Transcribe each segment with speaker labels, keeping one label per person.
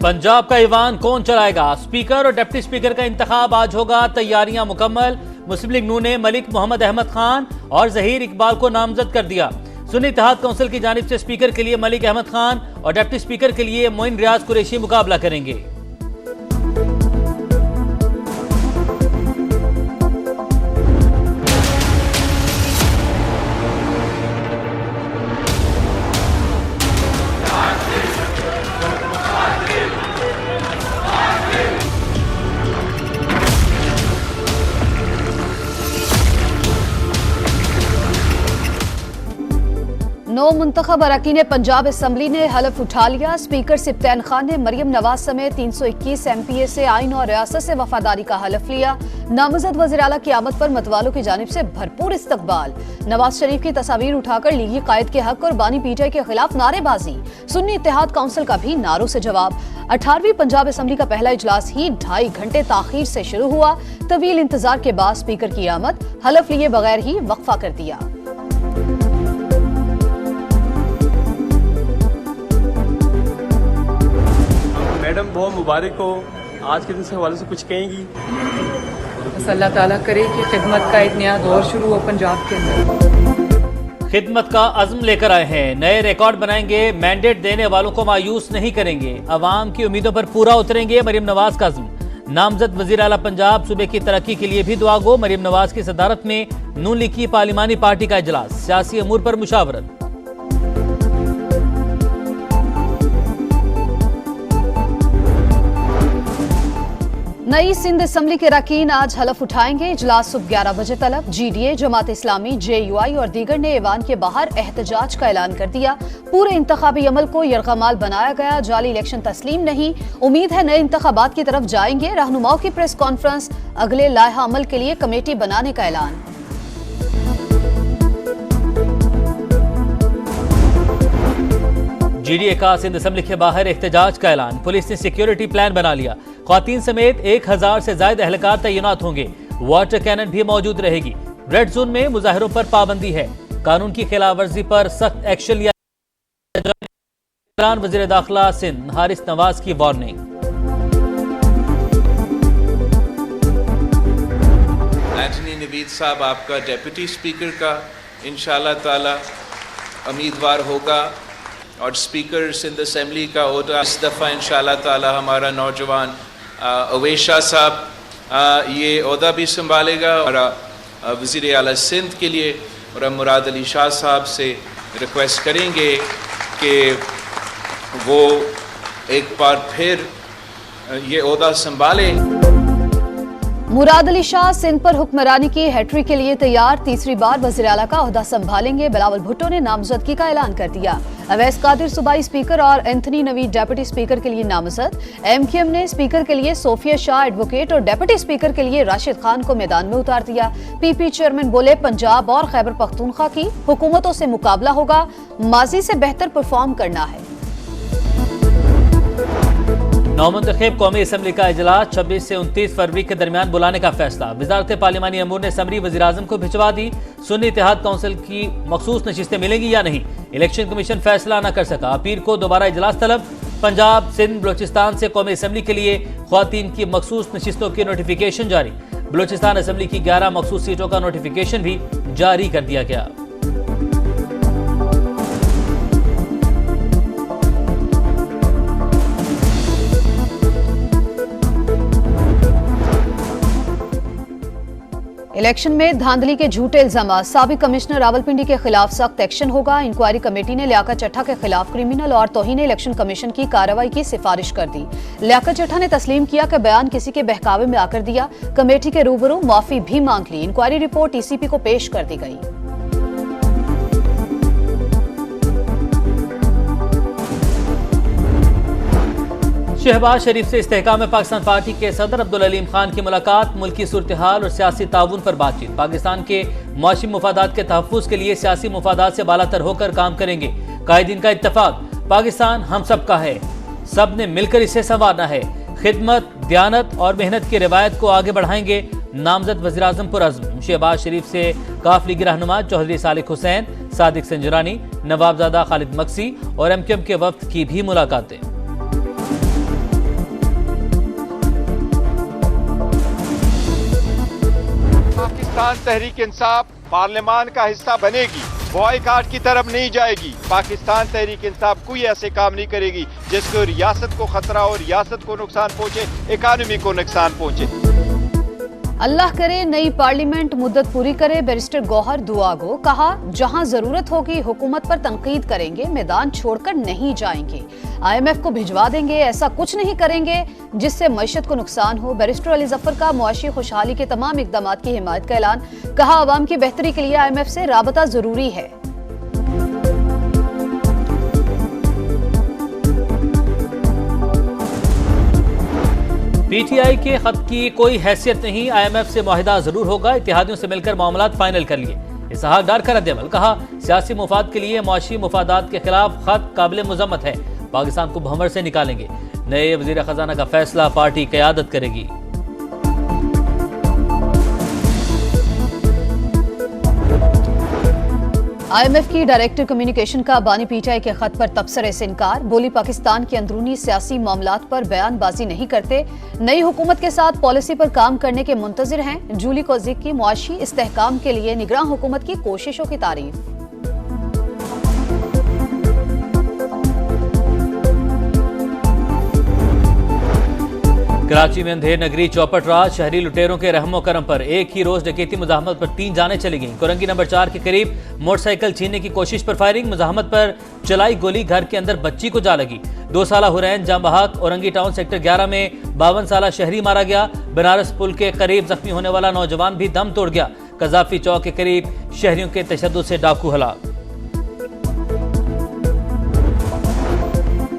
Speaker 1: पंजाब का ईवान कौन चलाएगा? स्पीकर और डिप्टी स्पीकर का इंतखाब आज होगा। तैयारियां मुकम्मल। मुस्लिम लीग नून ने मलिक मोहम्मद अहमद खान और जहीर इकबाल को नामजद कर दिया। सुन्नी इत्तेहाद काउंसिल की जानिब से स्पीकर के लिए मलिक अहमद खान और डिप्टी स्पीकर के लिए मोइन रियाज कुरैशी मुकाबला करेंगे।
Speaker 2: नौ मुंतखब अरकान पंजाब असम्बली ने हलफ उठा लिया। स्पीकर सिब्तैन खान ने मरियम नवाज समेत 321 MPA से आइन और रियासत से वफादारी का हलफ लिया। नामजद वज़ीर आला की आमद पर मतवालों की जानिब से भरपूर इस्तकबाल। नवाज शरीफ की तस्वीर उठाकर लीगी कायद के हक और बानी PTI के खिलाफ नारेबाजी। सुन्नी इत्तेहाद काउंसिल का भी नारों से जवाब। 18वीं पंजाब असम्बली का पहला इजलास ही 2.5 घंटे ताखीर से शुरू हुआ। तवील इंतजार के बाद स्पीकर की आमद, हलफ लिए बगैर ही वक्फा कर दिया।
Speaker 3: मैडम बहुत मुबारक हो, आज के दिन से हवाले से कुछ कहेंगी?
Speaker 4: बस अल्लाह ताला करे कि खिदमत का एक नया दौर शुरू हो पंजाब के अंदर।
Speaker 1: खिदमत का अज़्म लेकर आए हैं, नए रिकॉर्ड बनाएंगे, मैंडेट देने वालों को मायूस नहीं करेंगे, अवाम की उम्मीदों पर पूरा उतरेंगे। मरियम नवाज का अज़्म। नामजद वज़ीर आला पंजाब सूबे की तरक्की के लिए भी दुआ गो। मरियम नवाज की सदारत में नून लीग की पार्लिमानी पार्टी का इजलास, सियासी अमूर पर मुशावरत।
Speaker 2: नई सिंध असम्बली के अरकान आज हलफ उठाएंगे। इजलास सुबह 11 बजे तलब। GDA, जमात इस्लामी, JUI और दीगर ने ईवान के बाहर एहतजाज का ऐलान कर दिया। पूरे इंतखाबी अमल को यरगमाल बनाया गया। जाली इलेक्शन तस्लीम नहीं। उम्मीद है नए इंतखाबात की तरफ जाएंगे। रहनुमाओं की प्रेस कॉन्फ्रेंस, अगले लाइहा अमल के लिए कमेटी बनाने का ऐलान।
Speaker 1: GDA का सिंध असम्बली के बाहर एहतजाज का ऐलान। पुलिस ने सिक्योरिटी प्लान बना लिया। ख्वातीन समेत 1000 से ज्यादा एहलकार तैनात होंगे। वाटर कैनन भी मौजूद रहेगी। रेड जोन में मुजाहिरों पर पाबंदी है। कानून की खिलाफ वर्जी पर सख्त एक्शन लिया जाएगा। वजीर दाखिला सिंध हारिस नवाज की वार्निंग।
Speaker 5: एंटनी नवीद साहब आपका डेप्यूटी स्पीकर का इंशाअल्लाह ताला उम्मीदवार होगा और स्पीकर सिंध असम्बली का ओहदा इस दफ़ा इंशाअल्लाह ताला हमारा नौजवान अवैस शाह साहब ये ओहदा भी संभालेगा। और वज़ीर आला सिंध के लिए और मुराद अली शाह साहब से रिक्वेस्ट करेंगे कि वो एक बार फिर ये ओहदा संभाले।
Speaker 2: मुराद अली शाह सिंध पर हुक्मरानी की हैट्रिक के लिए तैयार। तीसरी बार वज़ीर आला का ओहदा संभालेंगे। बिलावल भुट्टो ने नामजदगी का ऐलान कर दिया। अवैस कादिर सूबाई स्पीकर और एंथनी नवीद डिप्टी स्पीकर के लिए नामजद। MQM ने स्पीकर के लिए सोफिया शाह एडवोकेट और डिप्टी स्पीकर के लिए राशिद खान को मैदान में उतार दिया। PP चेयरमैन बोले, पंजाब और खैबर पख्तूनख्वा की हुकूमतों से मुकाबला होगा, माजी से बेहतर परफॉर्म करना है।
Speaker 1: नौमुंतखब कौमी असम्बली का इजलास 26 से 29 फरवरी के दरमियान बुलाने का फैसला। वजारत पार्लिमानी अमूर ने समरी वज़ीर आज़म को भिजवा दी। सुन्नी इत्तेहाद काउंसिल की मखसूस नशिस्तें मिलेंगी या नहीं, इलेक्शन कमीशन फैसला न कर सका। पीर को दोबारा इजलास तलब। पंजाब, सिंध, बलोचिस्तान से कौमी असम्बली के लिए ख्वातीन की मखसूस नशिस्तों की नोटिफिकेशन जारी। बलोचिस्तान असम्बली की 11 मखसूस सीटों का नोटिफिकेशन भी जारी कर दिया गया।
Speaker 2: इलेक्शन में धांधली के झूठे इल्जाम। साबिक कमिश्नर रावलपिंडी के खिलाफ सख्त एक्शन होगा। इंक्वायरी कमेटी ने लियाकत चट्टा के खिलाफ क्रिमिनल और तौहीन इलेक्शन कमीशन की कार्रवाई की सिफारिश कर दी। लियाकत चट्टा ने तस्लीम किया कि बयान किसी के बहकावे में आकर दिया। कमेटी के रूबरू माफी भी मांग ली। इंक्वायरी रिपोर्ट ECP को पेश कर दी गई।
Speaker 1: शहबाज शरीफ से इस्तेहकाम पाकिस्तान पार्टी के सदर अब्दुल अलीम खान की मुलाकात। मुल्की सूरत हाल और सियासी ताउन पर बातचीत। पाकिस्तान के मुआशी मुफादात के तहफ़्फ़ुज़ के लिए सियासी मुफादात से बालातर होकर काम करेंगे। कायदीन का इत्तफाक, पाकिस्तान हम सब का है, सब ने मिलकर इसे संवारना है। खिदमत, दयानत और मेहनत की रिवायत को आगे बढ़ाएंगे। नामजद वज़ीर आज़म पुरअज़्म। शहबाज शरीफ से काफ लीगी रहनुमा चौधरी सालिक हुसैन, सादिक संजरानी, नवाबजादा खालिद मक्सी और MQM के वफ्द की भी मुलाकातें।
Speaker 6: पाकिस्तान तहरीक इंसाफ पार्लियामान का हिस्सा बनेगी, बॉयकॉट की तरफ नहीं जाएगी। पाकिस्तान तहरीक इंसाफ कोई ऐसे काम नहीं करेगी जिसको रियासत को खतरा हो, रियासत को नुकसान पहुंचे, इकानमी को नुकसान पहुंचे।
Speaker 2: अल्लाह करे नई पार्लियामेंट मुद्दत पूरी करे, बैरिस्टर गौहर दुआ गो। कहा, जहां जरूरत होगी हुकूमत पर तनकीद करेंगे, मैदान छोड़कर नहीं जाएंगे। IMF को भिजवा देंगे, ऐसा कुछ नहीं करेंगे जिससे मईशत को नुकसान हो। बैरिस्टर अली जफर का मुआशी खुशहाली के तमाम इकदामात की हिमायत का ऐलान। कहा, आवाम की बेहतरी के लिए IMF से राबता जरूरी है।
Speaker 1: PTI के खत की कोई हैसियत नहीं, IMF से मुआहिदा जरूर होगा, इत्तेहादियों से मिलकर मामलात फाइनल कर लिए। इसहाक डार का रद्द-ए-अमल। कहा, सियासी मुफाद के लिए मुआशी मुफादात के खिलाफ खत काबिल मुजम्मत है, पाकिस्तान को भंवर से निकालेंगे। नए वजीर खजाना का फैसला पार्टी क़यादत करेगी।
Speaker 2: IMF की डायरेक्टर कम्युनिकेशन का बानी PTI के खत पर तबसरे से इनकार। बोली, पाकिस्तान के अंदरूनी सियासी मामलात पर बयानबाजी नहीं करते, नई हुकूमत के साथ पॉलिसी पर काम करने के मुंतजिर हैं। जूली कोजिक की मुआशी इस्तेहकाम के लिए निगरान हुकूमत की कोशिशों की तारीफ।
Speaker 1: कराची में अंधेर नगरी चौपट रात, शहरी लुटेरों के रहमो करम पर एक ही रोज डकैती मुजाहमत पर 3 जानें चली गईं। कोरंगी नंबर 4 के करीब मोटरसाइकिल छीनने की कोशिश पर फायरिंग, मुजाहमत पर चलाई गोली, घर के अंदर बच्ची को जा लगी। 2 साला हुरैन जाम बहाक औरंगी टाउन सेक्टर 11 में 52 साला शहरी मारा गया। बनारस पुल के करीब जख्मी होने वाला नौजवान भी दम तोड़ गया। कजाफी चौक के करीब शहरियों के तशद्दुद से डाकू हलाक।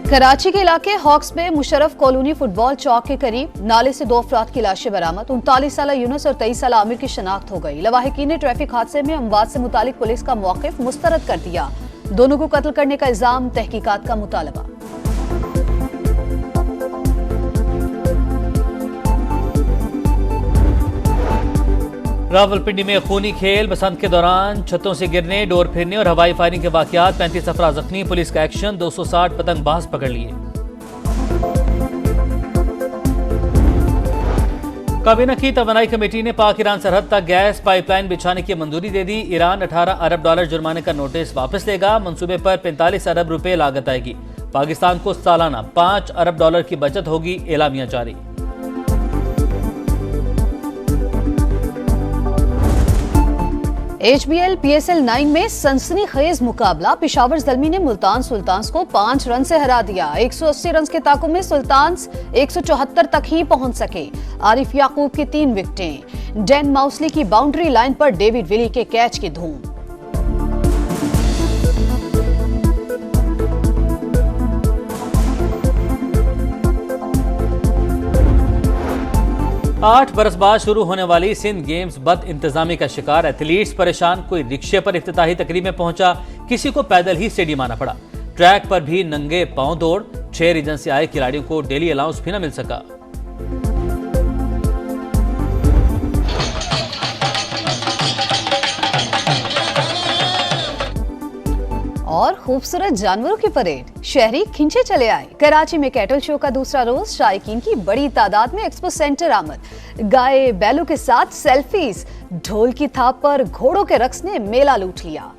Speaker 2: कराची के इलाके हॉक्स में मुशर्रफ कॉलोनी फुटबॉल चौक के करीब नाले से 2 अफराद की लाशें बरामद। 39 साला यूनुस और 23 साला आमिर की शनाख्त हो गई। लवाहिकीन ने ट्रैफिक हादसे में अमवात से मुतालिक पुलिस का मौक़िफ मुस्तरद कर दिया। दोनों को कत्ल करने का इल्जाम, तहकीकात का मुतालबा।
Speaker 1: रावलपिंडी में खूनी खेल, बसंत के दौरान छतों से गिरने, डोर फिरने और हवाई फायरिंग के वाकयात, 35 अफराद जख्मी, पुलिस का एक्शन, 260 पतंगबाज पकड़ लिए। काबीना की तवानाई कमेटी ने पाक ईरान सरहद तक गैस पाइपलाइन बिछाने की मंजूरी दे दी। ईरान 18 अरब डॉलर जुर्माने का नोटिस वापस लेगा। मंसूबे पर 45 अरब रुपए लागत आएगी। पाकिस्तान को सालाना 5 अरब डॉलर की बचत होगी, एलामिया जारी।
Speaker 2: HBL PSL 9 में सनसनीखेज मुकाबला, पिशावर ज़ल्मी ने मुल्तान सुल्तान्स को 5 रन से हरा दिया। 180 रन के ताक़ुब में सुल्तान्स 174 तक ही पहुंच सके। आरिफ याकूब की 3 विकेटें, डैन माउसली की बाउंड्री लाइन पर डेविड विली के कैच की धूम।
Speaker 1: 8 बरस बाद शुरू होने वाली सिंध गेम्स बद इंतजामी का शिकार, एथलीट्स परेशान। कोई रिक्शे पर इफ्तिताही तकरीब में पहुंचा, किसी को पैदल ही स्टेडियम आना पड़ा। ट्रैक पर भी नंगे पांव दौड़, 6 रीजन से आए खिलाड़ियों को डेली अलाउंस भी न मिल सका।
Speaker 2: और खूबसूरत जानवरों की परेड, शहरी खिंचे चले आए। कराची में कैटल शो का दूसरा रोज, शायकीन की बड़ी तादाद में एक्सपो सेंटर आमद। गाय बैलों के साथ सेल्फीज, ढोल की थाप पर घोड़ों के रक्स ने मेला लूट लिया।